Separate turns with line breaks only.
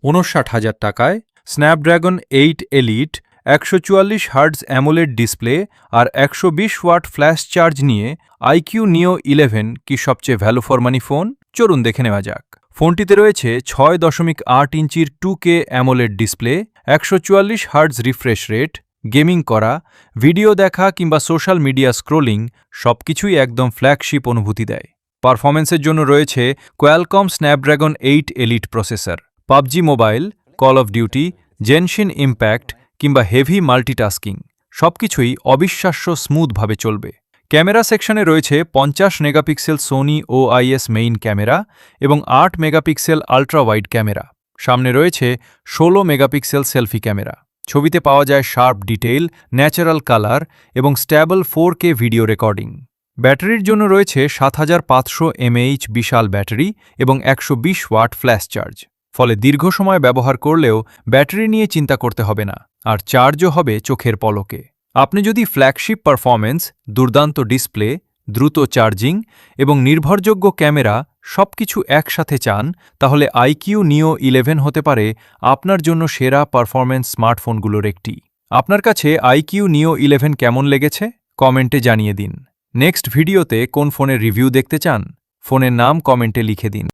৫৯,০০০ টাকায় Snapdragon 8 elite ১৪৪ hertz AMOLED display আর ১২০ watt flash charge নিয়ে আইকিউ নিও 11 কি সবচেয়ে ভ্যালু ফর মানি ফোন? চলুন দেখে নেওয়া যাক। ফোনটিতে রয়েছে ৬.৮ ইঞ্চির 2K AMOLED display, ১৪৪ hertz refresh rate, gaming করা, ভিডিও দেখা কিংবা সোশ্যাল মিডিয়া স্ক্রোলিং সবকিছুই একদম ফ্ল্যাগশিপ অনুভূতি দেয়। পারফরম্যান্সের জন্য রয়েছে Qualcomm Snapdragon 8 Elite processor. PUBG mobile, call of duty, Genshin Impact কিংবা হেভি মাল্টিটাস্কিং সবকিছুই অবিশ্বাস্য স্মুথভাবে চলবে। ক্যামেরা সেকশনে রয়েছে ৫০ megapixel Sony OIS main camera এবং ৮ মেগাপিক্সেল আল্ট্রা ওয়াইড ক্যামেরা। সামনে রয়েছে ১৬ মেগাপিক্সেল সেলফি ক্যামেরা। ছবিতে পাওয়া যায় শার্প ডিটেইল, ন্যাচারাল কালার এবং স্ট্যাবল 4K ভিডিও রেকর্ডিং। ব্যাটারির জন্য রয়েছে ৭৫০০ mAh বিশাল ব্যাটারি এবং ১২০ ওয়াট ফ্ল্যাশ চার্জ। ফলে দীর্ঘ সময় ব্যবহার করলেও ব্যাটারি নিয়ে চিন্তা করতে হবে না, আর চার্জও হবে চোখের পলকে। আপনি যদি ফ্ল্যাগশিপ পারফরম্যান্স, দুর্দান্ত ডিসপ্লে, দ্রুত চার্জিং এবং নির্ভরযোগ্য ক্যামেরা সবকিছু একসাথে চান, তাহলে আইকিউ নিও 11 হতে পারে আপনার জন্য সেরা পারফরম্যান্স স্মার্টফোনগুলোর একটি। আপনার কাছে আইকিউ নিও 11 কেমন লেগেছে? কমেন্টে জানিয়ে দিন। নেক্সট ভিডিওতে কোন ফোনের রিভিউ দেখতে চান? ফোনের নাম কমেন্টে লিখে দিন।